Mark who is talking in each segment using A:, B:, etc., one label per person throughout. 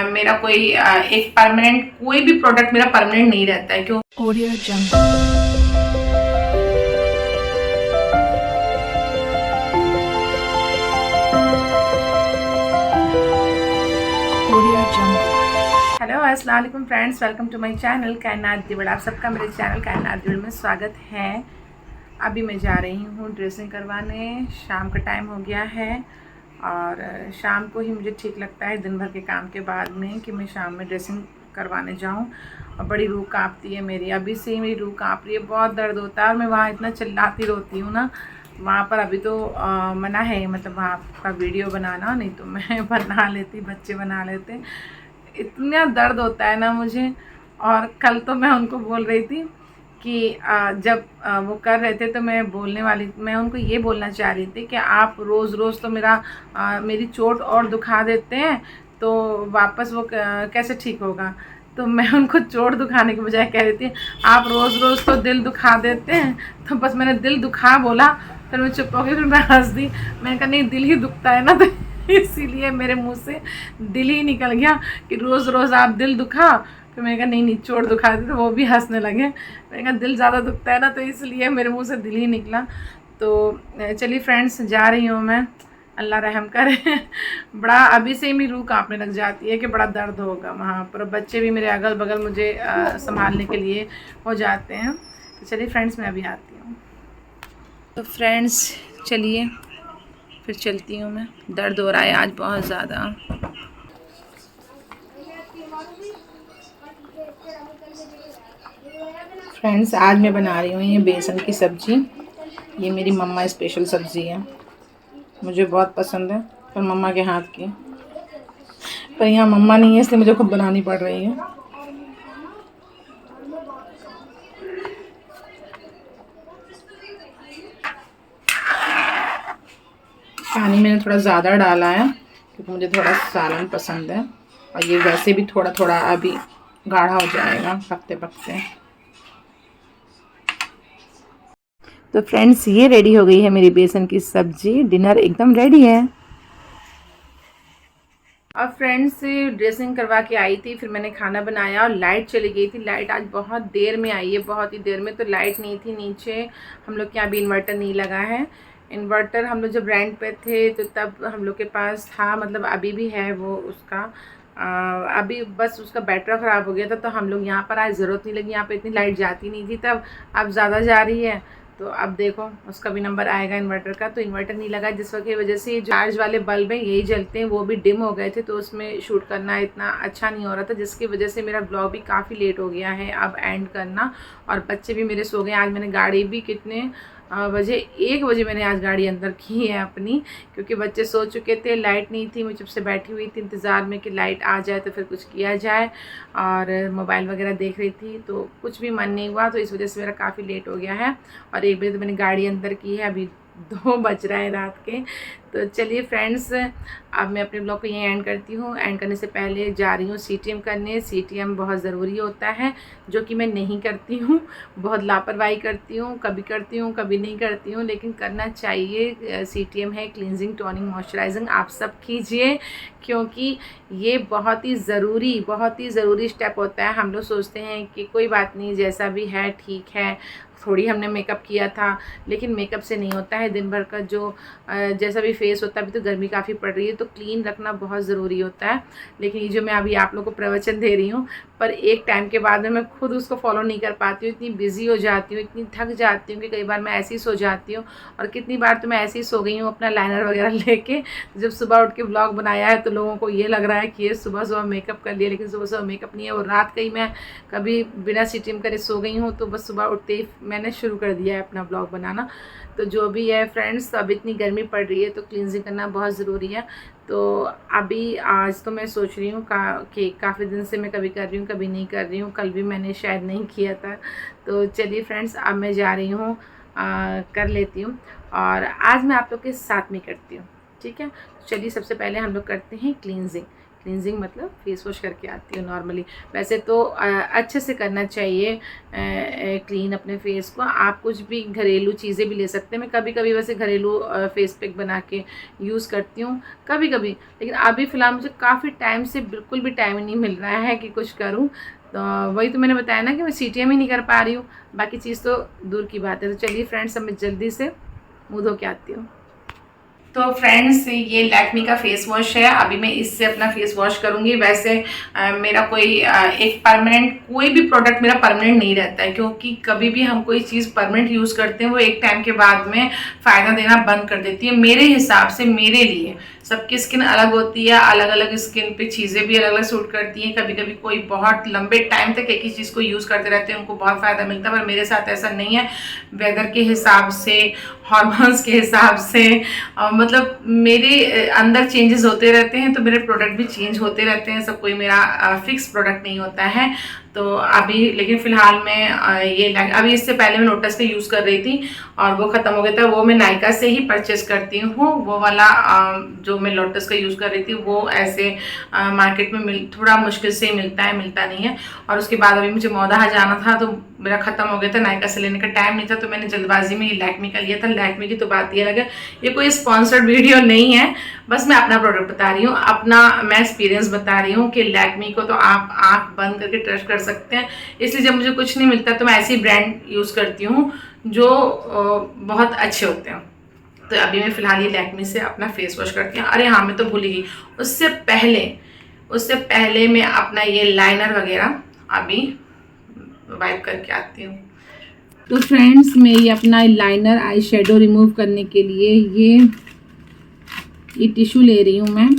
A: मेरा कोई एक परमानेंट कोई भी प्रोडक्ट मेरा परमानेंट नहीं रहता है। क्यों
B: ऑडियो जंगल।
A: हेलो अस्सलाम वालेकुम friends, welcome to my channel Kainat दिवड़। आप सबका मेरे चैनल कायनात दिवड़ में स्वागत है। अभी मैं जा रही हूँ ड्रेसिंग करवाने। शाम का टाइम हो गया है और शाम को ही मुझे ठीक लगता है दिन भर के काम के बाद में कि मैं शाम में ड्रेसिंग करवाने जाऊँ। और बड़ी रूह काँपती है मेरी, अभी से ही मेरी रूह काँप रही है, बहुत दर्द होता है। और मैं वहाँ इतना चिल्लाती रोती हूँ ना, वहाँ पर अभी तो मना है, मतलब वहाँ का वीडियो बनाना, नहीं तो मैं बना लेती, बच्चे बना लेते। इतना दर्द होता है ना मुझे। और कल तो मैं उनको बोल रही थी कि जब वो कर रहे थे तो मैं उनको ये बोलना चाह रही थी कि आप रोज़ रोज़ तो मेरी चोट और दुखा देते हैं, तो वापस वो कैसे ठीक होगा। तो मैं उनको चोट दुखाने के बजाय कह रही थी आप रोज़ रोज़ तो दिल दुखा देते हैं। तो बस मैंने दिल दुखा बोला, फिर मैं चुप हो गई, फिर मैं हंस दी। मैंने कहा नहीं, दिल ही दुखता है ना, तो इसीलिए मेरे मुंह से दिल ही निकल गया कि रोज़ रोज़ आप दिल दुखा। फिर मैंने कहा नहीं चोट दुखा दी, तो वो भी हंसने लगे। मैंने कहा दिल ज़्यादा दुखता है ना, तो इसलिए मेरे मुंह से दिल ही निकला। तो चलिए फ्रेंड्स, जा रही हूँ मैं, अल्लाह रहम करे। बड़ा अभी से ही मेरी रूह काँपने लग जाती है कि बड़ा दर्द होगा वहाँ पर। बच्चे भी मेरे अगल बगल मुझे संभालने के लिए हो जाते हैं। तो चलिए फ्रेंड्स, मैं अभी आती हूँ। तो फ्रेंड्स चलिए फिर चलती हूँ मैं, दर्द हो रहा है आज बहुत ज़्यादा। फ्रेंड्स आज मैं बना रही हूँ ये बेसन की सब्ज़ी। ये मेरी मम्मा स्पेशल सब्ज़ी है, मुझे बहुत पसंद है, पर मम्मा के हाथ की। पर यहाँ मम्मा नहीं है, इसलिए मुझे खुद बनानी पड़ रही है। पानी मैंने थोड़ा ज़्यादा डाला है क्योंकि मुझे थोड़ा सालन पसंद है, और ये वैसे भी थोड़ा थोड़ा अभी गाढ़ा हो जाएगा पकते पकते। तो फ्रेंड्स ये रेडी हो गई है मेरी बेसन की सब्जी, डिनर एकदम रेडी है। अब फ्रेंड्स ड्रेसिंग करवा के आई थी, फिर मैंने खाना बनाया और लाइट चली गई थी। लाइट आज बहुत देर में आई है, बहुत ही देर में। तो लाइट नहीं थी नीचे, हम लोग के यहाँ भी इन्वर्टर नहीं लगा है। इन्वर्टर हम लोग जब रेंट पे थे तो तब हम लोग के पास था, मतलब अभी भी है वो उसका। अभी बस उसका बैटरी ख़राब हो गया था, तो हम लोग यहाँ पर आज ज़रूरत नहीं लगी, यहाँ पे इतनी लाइट जाती नहीं थी तब, अब ज़्यादा जा रही है। तो अब देखो उसका भी नंबर आएगा इन्वर्टर का। तो इन्वर्टर नहीं लगा जिस वजह की वजह से चार्ज वाले बल्ब हैं यही जलते हैं, वो भी डिम हो गए थे, तो उसमें शूट करना इतना अच्छा नहीं हो रहा था, जिसकी वजह से मेरा ब्लॉग भी काफ़ी लेट हो गया है अब एंड करना। और बच्चे भी मेरे सो गए। आज मैंने गाड़ी भी कितने बजे, 1 बजे मैंने आज गाड़ी अंदर की है अपनी, क्योंकि बच्चे सो चुके थे, लाइट नहीं थी। मैं चुप से बैठी हुई थी इंतज़ार में कि लाइट आ जाए तो फिर कुछ किया जाए, और मोबाइल वगैरह देख रही थी, तो कुछ भी मन नहीं हुआ। तो इस वजह से मेरा काफ़ी लेट हो गया है। और 1 बजे तो मैंने गाड़ी अंदर की है, अभी 2 बज रहा है रात के। तो चलिए फ्रेंड्स, अब मैं अपने ब्लॉग को यहीं एंड करती हूँ। एंड करने से पहले जा रही हूँ CTM करने। CTM बहुत ज़रूरी होता है, जो कि मैं नहीं करती हूँ, बहुत लापरवाही करती हूँ, कभी नहीं करती हूँ, लेकिन करना चाहिए। CTM है क्लींजिंग, टोनिंग, मॉइस्चराइजिंग, आप सब कीजिए, क्योंकि ये बहुत ही ज़रूरी स्टेप होता है। हम लोग सोचते हैं कि कोई बात नहीं, जैसा भी है ठीक है, थोड़ी हमने मेकअप किया था, लेकिन मेकअप से नहीं होता है। दिन भर का जो जैसा भी फेस होता है, अभी तो गर्मी काफ़ी पड़ रही है, तो क्लीन रखना बहुत ज़रूरी होता है। लेकिन ये जो मैं अभी आप लोगों को प्रवचन दे रही हूँ, पर एक टाइम के बाद में मैं खुद उसको फॉलो नहीं कर पाती हूँ, इतनी बिज़ी हो जाती हूँ, इतनी थक जाती हूँ कि कई बार मैं ऐसे ही सो जाती हूँ। और कितनी बार तो मैं ऐसे ही सो गई हूँ अपना लाइनर वगैरह लेके। जब सुबह उठ के व्लॉग बनाया है तो लोगों को ये लग रहा है कि ये सुबह मेकअप कर लिया, लेकिन सुबह मेकअप नहीं है, वो रात का ही मैं कभी बिना CTM करे सो गई हूँ। तो बस सुबह उठते ही मैंने शुरू कर दिया है अपना ब्लॉग बनाना। तो जो भी है फ्रेंड्स, अब इतनी गर्मी पड़ रही है तो क्लींजिंग करना बहुत ज़रूरी है। तो अभी आज तो मैं सोच रही हूँ कि काफ़ी दिन से मैं कभी कर रही हूँ कभी नहीं कर रही हूँ, कल भी मैंने शायद नहीं किया था। तो चलिए फ्रेंड्स, अब मैं जा रही हूँ, कर लेती हूँ, और आज मैं आप लोग के साथ में करती हूँ, ठीक है। चलिए सबसे पहले हम लोग करते हैं क्लींजिंग। क्लिनजिंग मतलब फेस वॉश करके आती हूँ नॉर्मली। वैसे तो अच्छे से करना चाहिए क्लीन अपने फेस को। आप कुछ भी घरेलू चीज़ें भी ले सकते हैं। मैं कभी कभी वैसे घरेलू फेस पैक बना के यूज़ करती हूँ कभी कभी, लेकिन अभी फ़िलहाल मुझे काफ़ी टाइम से बिल्कुल भी टाइम नहीं मिल रहा है कि कुछ करूँ। तो वही तो मैंने बताया ना कि मैं CTM ही नहीं कर पा रही हूँ, बाकी चीज़ तो दूर की बात है। तो चलिए फ्रेंड्स, अब मैं जल्दी से मुँह धो के आती हूँ। तो फ्रेंड्स, ये लैक्मी का फेस वॉश है। अभी मैं इससे अपना फेस वॉश करूँगी। वैसे मेरा कोई एक परमानेंट कोई भी प्रोडक्ट मेरा परमानेंट नहीं रहता है, क्योंकि कभी भी हम कोई चीज़ परमानेंट यूज़ करते हैं वो एक टाइम के बाद में फ़ायदा देना बंद कर देती है। मेरे हिसाब से, मेरे लिए, सबकी स्किन अलग होती है, अलग अलग स्किन पे चीज़ें भी अलग अलग सूट करती हैं। कभी कभी कोई बहुत लंबे टाइम तक एक ही चीज़ को यूज़ करते रहते हैं, उनको बहुत फ़ायदा मिलता है, पर मेरे साथ ऐसा नहीं है। वेदर के हिसाब से, हॉर्मोन्स के हिसाब से, मतलब मेरे अंदर चेंजेस होते रहते हैं, तो मेरे प्रोडक्ट भी चेंज होते रहते हैं। सब कोई मेरा फिक्स प्रोडक्ट नहीं होता है। तो अभी लेकिन फ़िलहाल मैं ये अभी इससे पहले मैं लोटस का यूज़ कर रही थी और वो ख़त्म हो गया था। वो मैं नायका से ही परचेस करती हूँ। वो वाला जो मैं लोटस का यूज़ कर रही थी वो ऐसे मार्केट में थोड़ा मुश्किल से मिलता है, मिलता नहीं है। और उसके बाद अभी मुझे मौदाहा जाना था तो मेरा ख़त्म हो गया था, नायका से लेने का टाइम नहीं था, तो मैंने जल्दबाजी में ये लैक्मी का लिया था। लैक्मी की तो बात ये अलग है, ये कोई स्पॉन्सर्ड वीडियो नहीं है, बस मैं अपना प्रोडक्ट बता रही हूँ, अपना मैं एक्सपीरियंस बता रही हूँ कि लैक्मी को तो आप आँख बंद करके ट्रस्ट कर सकते हैं। इसलिए जब मुझे कुछ नहीं मिलता तो मैं ऐसी ब्रांड यूज़ करती हूँ जो बहुत अच्छे होते हैं। तो अभी मैं फ़िलहाल ये लैक्मी से अपना फेस वॉश करती हूँ। अरे हाँ, मैं तो भूल गई, उससे पहले मैं अपना ये लाइनर वगैरह अभी वाइप करके आती हूँ। तो फ्रेंड्स, मैं ये अपना लाइनर आई शेडो रिमूव करने के लिए ये टिश्यू ले रही हूँ मैं।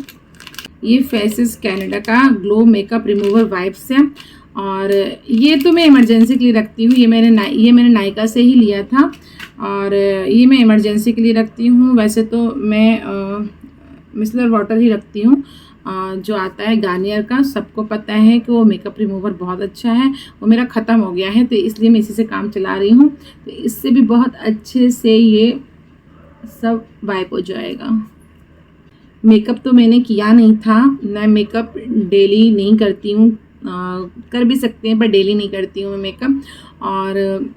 A: ये फेसेस कनाडा का ग्लो मेकअप रिमूवर वाइप्स है और ये तो मैं इमरजेंसी के लिए रखती हूँ। ये मैंने नायका से ही लिया था और ये मैं इमरजेंसी के लिए रखती हूँ। वैसे तो मैं मिसलर वाटर ही रखती हूँ जो आता है गार्नियर का। सबको पता है कि वो मेकअप रिमूवर बहुत अच्छा है। वो मेरा ख़त्म हो गया है तो इसलिए मैं इसी से काम चला रही हूँ। तो इससे भी बहुत अच्छे से ये सब वाइप हो जाएगा। मेकअप तो मैंने किया नहीं था, मैं मेकअप डेली नहीं करती हूँ, कर भी सकते हैं पर डेली नहीं करती हूँ मैं मेकअप। और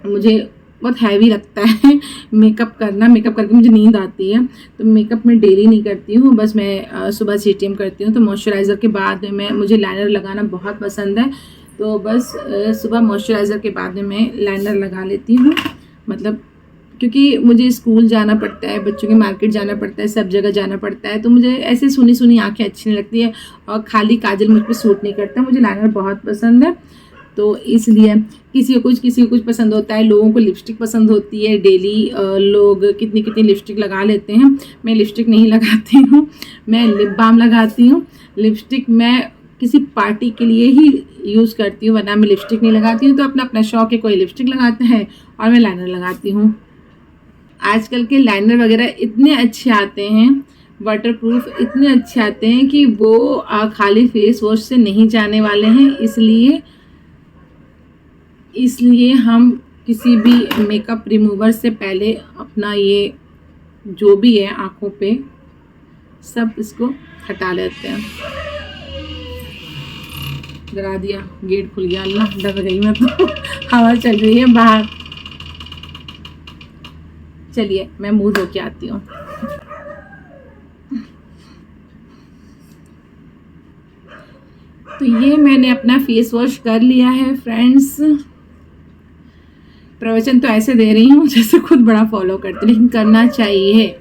A: मुझे बहुत हैवी लगता है मेकअप करना। मेकअप करके मुझे नींद आती है, तो मेकअप मैं डेली नहीं करती हूँ। बस मैं सुबह CTM करती हूँ। तो मॉइस्चराइज़र के बाद में मुझे लाइनर लगाना बहुत पसंद है, तो बस सुबह मॉइस्चराइज़र के बाद में मैं लाइनर लगा लेती हूँ। मतलब क्योंकि मुझे स्कूल जाना पड़ता है, बच्चों के मार्केट जाना पड़ता है, सब जगह जाना पड़ता है, तो मुझे ऐसे सुनी सुनी आँखें अच्छी नहीं लगती है और खाली काजल मुझ पर सूट नहीं करता। मुझे लाइनर बहुत पसंद है, तो इसलिए किसी को कुछ पसंद होता है। लोगों को लिपस्टिक पसंद होती है, डेली लोग कितनी कितनी लिपस्टिक लगा लेते हैं। मैं लिपस्टिक नहीं लगाती हूँ, मैं लिप बाम लगाती हूँ। लिपस्टिक मैं किसी पार्टी के लिए ही यूज़ करती हूँ, वरना मैं लिपस्टिक नहीं लगाती हूँ। तो अपना अपना शौक है, कोई लिपस्टिक लगाता है और मैं लाइनर लगाती हूँ। आजकल के लाइनर वगैरह इतने अच्छे आते हैं, वाटरप्रूफ इतने अच्छे आते हैं कि वो खाली फेस वॉश से नहीं जाने वाले हैं। इसलिए हम किसी भी मेकअप रिमूवर से पहले अपना ये जो भी है आँखों पे सब इसको हटा लेते हैं। डरा दिया, गेट खुल गया, अल्लाह डर गई मैं तो हवा चल रही है बाहर। चलिए मैं मुंह धो के आती हूँ। तो ये मैंने अपना फेस वॉश कर लिया है फ्रेंड्स। प्रवचन तो ऐसे दे रही हूँ जैसे खुद बड़ा फॉलो करते, लेकिन करना चाहिए।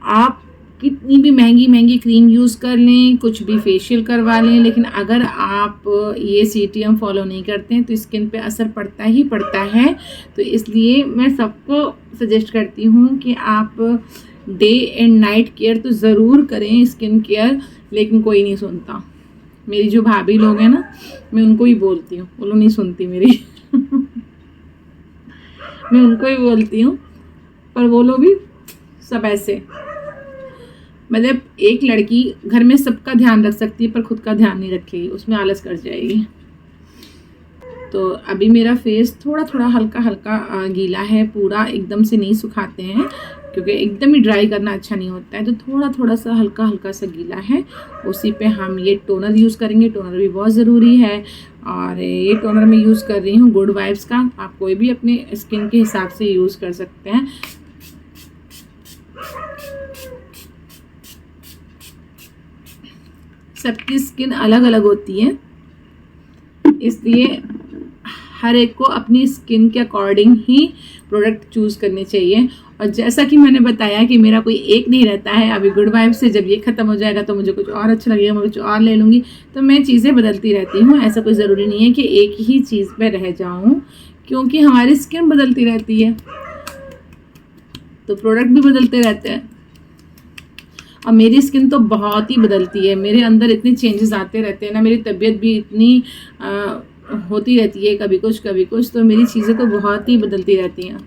A: आप कितनी भी महंगी महंगी क्रीम यूज़ कर लें, कुछ भी फेशियल करवा लें, लेकिन अगर आप ये CTM फॉलो नहीं करते हैं तो स्किन पे असर पड़ता ही पड़ता है। तो इसलिए मैं सबको सजेस्ट करती हूँ कि आप डे एंड नाइट केयर तो ज़रूर करें, स्किन केयर। लेकिन कोई नहीं सुनता। मेरी जो भाभी लोग हैं ना, मैं उनको ही बोलती हूँ, वो लोग नहीं सुनती मेरी मैं उनको ही बोलती हूँ, पर वो लोग भी सब ऐसे। मतलब एक लड़की घर में सबका ध्यान रख सकती है पर खुद का ध्यान नहीं रखेगी, उसमें आलस कर जाएगी। तो अभी मेरा फेस थोड़ा थोड़ा हल्का हल्का गीला है, पूरा एकदम से नहीं सुखाते हैं, क्योंकि एकदम ही ड्राई करना अच्छा नहीं होता है। तो थोड़ा थोड़ा सा हल्का हल्का सा गीला है, उसी पे हम ये टोनर यूज़ करेंगे। टोनर भी बहुत ज़रूरी है, और ये टोनर मैं यूज़ कर रही हूँ गुड वाइब्स का। आप कोई भी अपने स्किन के हिसाब से यूज़ कर सकते हैं। सबकी स्किन अलग अलग होती है, इसलिए हर एक को अपनी स्किन के अकॉर्डिंग ही प्रोडक्ट चूज़ करने चाहिए। और जैसा कि मैंने बताया कि मेरा कोई एक नहीं रहता है। अभी गुड वाइब से जब ये ख़त्म हो जाएगा तो मुझे कुछ और अच्छा लगेगा, मैं कुछ और ले लूँगी। तो मैं चीज़ें बदलती रहती हूँ, ऐसा कोई ज़रूरी नहीं है कि एक ही चीज़ पे रह जाऊँ, क्योंकि हमारी स्किन बदलती रहती है तो प्रोडक्ट भी बदलते रहते हैं। और मेरी स्किन तो बहुत ही बदलती है, मेरे अंदर इतने चेंजेस आते रहते हैं ना, मेरी तबीयत भी इतनी होती रहती है, कभी कुछ, तो मेरी चीज़ें तो बहुत ही बदलती रहती हैं।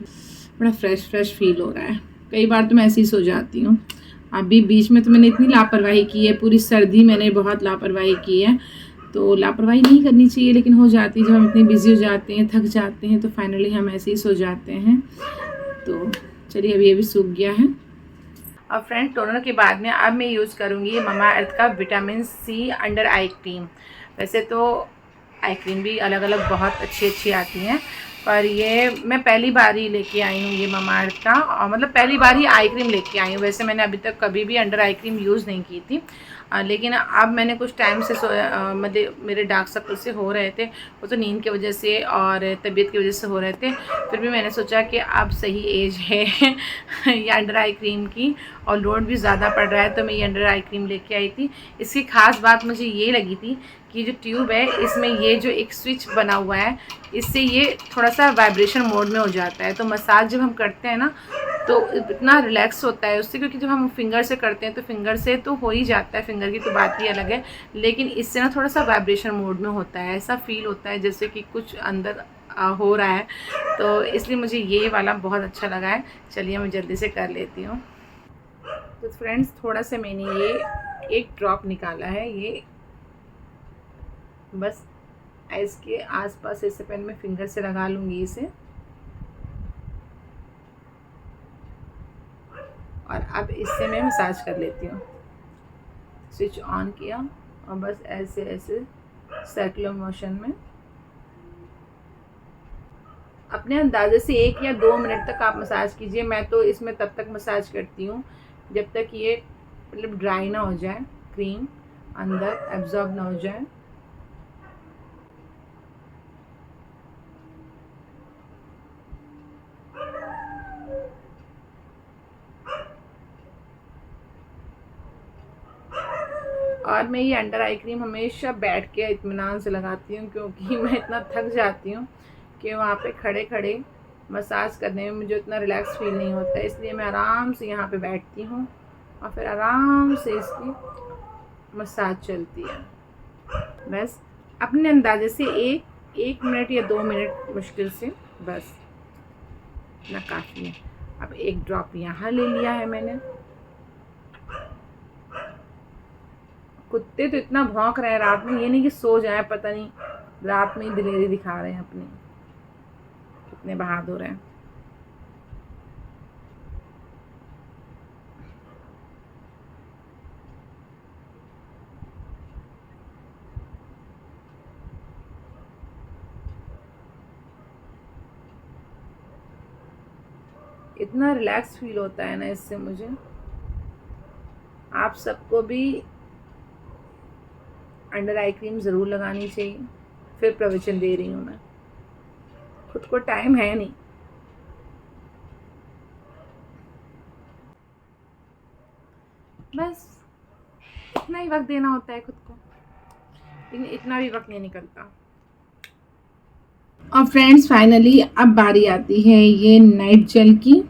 A: बड़ा फ्रेश फील हो रहा है। कई बार तो मैं ऐसे ही सो जाती हूँ। अभी बीच में तो मैंने इतनी लापरवाही की है, पूरी सर्दी मैंने बहुत लापरवाही की है। तो लापरवाही नहीं करनी चाहिए, लेकिन हो जाती है जब हम इतने बिजी हो जाते हैं, थक जाते हैं, तो फाइनली हम ऐसे ही सो जाते हैं। तो चलिए, अभी ये भी सूख गया है। अब फ्रेंड, टोनर के बाद में अब मैं यूज़ करूँगी ममा अर्थ का vitamin C under eye cream. वैसे तो आई क्रीम भी अलग अलग बहुत अच्छी आती हैं, पर ये मैं पहली बार ही लेके आई हूँ ये ममा अर्थ का, और मतलब पहली बार ही आई क्रीम लेके आई हूँ। वैसे मैंने अभी तक कभी भी अंडर आई क्रीम यूज़ नहीं की थी, लेकिन अब मैंने कुछ टाइम से मतलब मेरे डार्क सर्कल से हो रहे थे, वो तो नींद की वजह से और तबीयत की वजह से हो रहे थे। फिर भी मैंने सोचा कि अब सही एज है ये अंडर आई क्रीम की, और लोड भी ज़्यादा पड़ रहा है, तो मैं ये अंडर आई क्रीम लेके आई थी। इसकी ख़ास बात मुझे ये लगी थी कि जो ट्यूब है, इसमें ये जो एक स्विच बना हुआ है, इससे ये थोड़ा सा वाइब्रेशन मोड में हो जाता है। तो मसाज जब हम करते हैं ना, तो इतना रिलैक्स होता है उससे, क्योंकि जब हम फिंगर से करते हैं तो फिंगर से तो हो ही जाता है, फिंगर की तो बात ही अलग है, लेकिन इससे ना थोड़ा सा वाइब्रेशन मोड में होता है। ऐसा फील होता है जैसे कि कुछ अंदर हो रहा है, तो इसलिए मुझे ये वाला बहुत अच्छा लगा है। चलिए, मैं जल्दी से कर लेती हूँ। तो फ्रेंड्स, थोड़ा सा मैंने ये एक ड्रॉप निकाला है, ये बस इसके आसपास ऐसे पहले मैं फिंगर से लगा लूँगी इसे, और अब इससे मैं मसाज कर लेती हूँ। स्विच ऑन किया और बस ऐसे ऐसे सर्कुलर मोशन में अपने अंदाजे से 1 या 2 मिनट तक आप मसाज कीजिए। मैं तो इसमें तब तक मसाज करती हूँ जब तक ये मतलब ड्राई ना हो जाए, क्रीम अंदर एब्जॉर्ब ना हो जाए। और मैं ये अंडर आई क्रीम हमेशा बैठ के इत्मीनान से लगाती हूँ, क्योंकि मैं इतना थक जाती हूँ कि वहाँ पे खड़े खड़े मसाज करने में मुझे इतना रिलैक्स फील नहीं होता है। इसलिए मैं आराम से यहाँ पे बैठती हूँ और फिर आराम से इसकी मसाज चलती है। बस अपने अंदाजे से 1 मिनट या 2 मिनट मुश्किल से, बस इतना काफ़ी है। अब एक ड्रॉप यहाँ ले लिया है मैंने। कुत्ते तो इतना भौंक रहे हैं रात में, ये नहीं कि सो जाए, पता नहीं रात में ही दिलेरी दिखा रहे हैं अपनी, कितने बहादुर हैं। इतना रिलैक्स फील होता है ना इससे मुझे। आप सबको भी अंडर आई क्रीम ज़रूर लगानी चाहिए। फिर प्रवचन दे रही हूँ मैं, खुद को टाइम है नहीं। बस इतना ही वक्त देना होता है खुद को, लेकिन इतना भी वक्त नहीं निकलता। और फ्रेंड्स, फाइनली अब बारी आती है ये नाइट जेल की।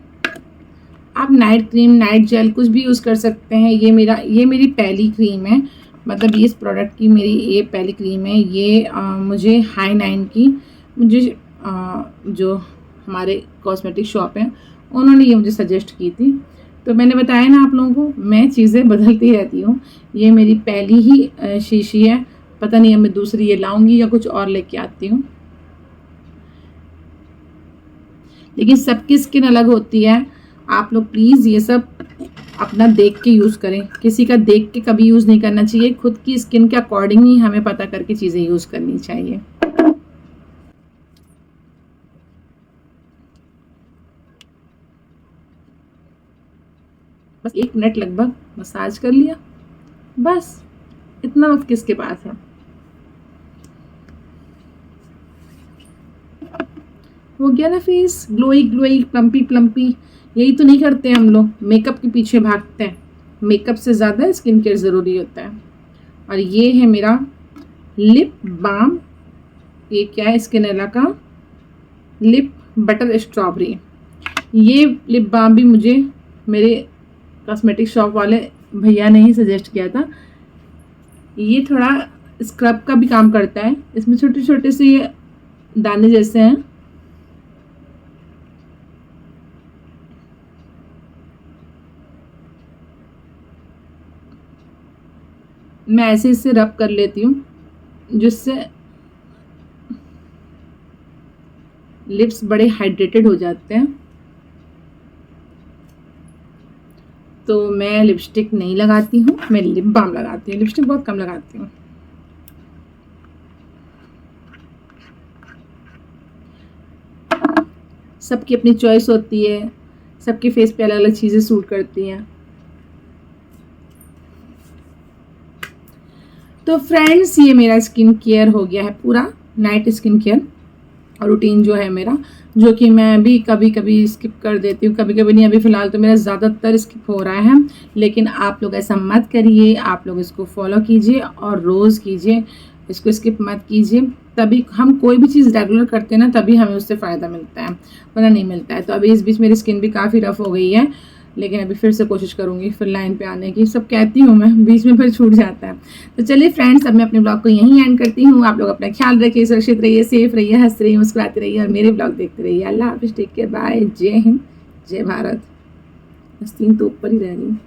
A: आप नाइट क्रीम, नाइट जेल कुछ भी यूज़ कर सकते हैं। ये मेरी पहली क्रीम है, मतलब ये इस प्रोडक्ट की मेरी ये पहली क्रीम है। ये मुझे हाई 9 की, मुझे जो हमारे कॉस्मेटिक शॉप हैं उन्होंने ये मुझे सजेस्ट की थी। तो मैंने बताया ना आप लोगों को, मैं चीज़ें बदलती रहती हूँ। ये मेरी पहली ही शीशी है, पता नहीं अब मैं दूसरी ये लाऊंगी या कुछ और लेके आती हूँ। लेकिन सबकी स्किन अलग होती है आप लोग प्लीज़ ये सब अपना देख के यूज़ करें, किसी का देख के कभी यूज़ नहीं करना चाहिए, खुद की स्किन के अकॉर्डिंग ही हमें पता करके चीज़ें यूज़ करनी चाहिए। बस 1 मिनट लगभग मसाज कर लिया, बस इतना वक्त किसके पास है। हो गया ना face glowy glowy, plumpy plumpy. यही तो नहीं करते हम लोग, मेकअप के पीछे भागते हैं। मेकअप से ज़्यादा स्किन केयर ज़रूरी होता है। और ये है मेरा लिप बाम, ये क्या है, स्किनेला का लिप बटर स्ट्रॉबेरी। ये लिप बाम भी मुझे मेरे कॉस्मेटिक शॉप वाले भैया ने ही सजेस्ट किया था। ये थोड़ा स्क्रब का भी काम करता है, इसमें छोटे छोटे से ये दाने जैसे हैं। मैं ऐसे इससे रब कर लेती हूँ, जिससे लिप्स बड़े हाइड्रेटेड हो जाते हैं। तो मैं लिपस्टिक नहीं लगाती हूँ, मैं लिप बाम लगाती हूँ, लिपस्टिक बहुत कम लगाती हूँ। सबकी अपनी चॉइस होती है, सबके फेस पे अलग अलग चीज़ें सूट करती हैं। तो फ्रेंड्स, ये मेरा स्किन केयर हो गया है पूरा, नाइट स्किन केयर रूटीन जो है मेरा, जो कि मैं भी कभी कभी स्किप कर देती हूँ, कभी कभी नहीं। अभी फ़िलहाल तो मेरा ज़्यादातर स्किप हो रहा है, लेकिन आप लोग ऐसा मत करिए, आप लोग इसको फॉलो कीजिए और रोज़ कीजिए, इसको स्किप मत कीजिए। तभी हम कोई भी चीज़ रेगुलर करते हैं ना, तभी हमें उससे फ़ायदा मिलता है, वरना नहीं मिलता है। तो अभी इस बीच मेरी स्किन भी काफ़ी रफ़ हो गई है, लेकिन अभी फिर से कोशिश करूँगी फिर लाइन पे आने की। सब कहती हूँ मैं, बीच में फिर छूट जाता है। तो चलिए फ्रेंड्स, अब मैं अपने ब्लॉग को यहीं एंड करती हूँ। आप लोग अपना ख्याल रखिए, सुरक्षित रहिए, सेफ रहिए, हंस रहिए, मुस्कुराते रहिए और मेरे ब्लॉग देखते रहिए। अल्लाह हाफिज़, टेक केयर, बाय, जय हिंद, जय भारत। हस्तीन तो ऊपर ही रह रही हूँ।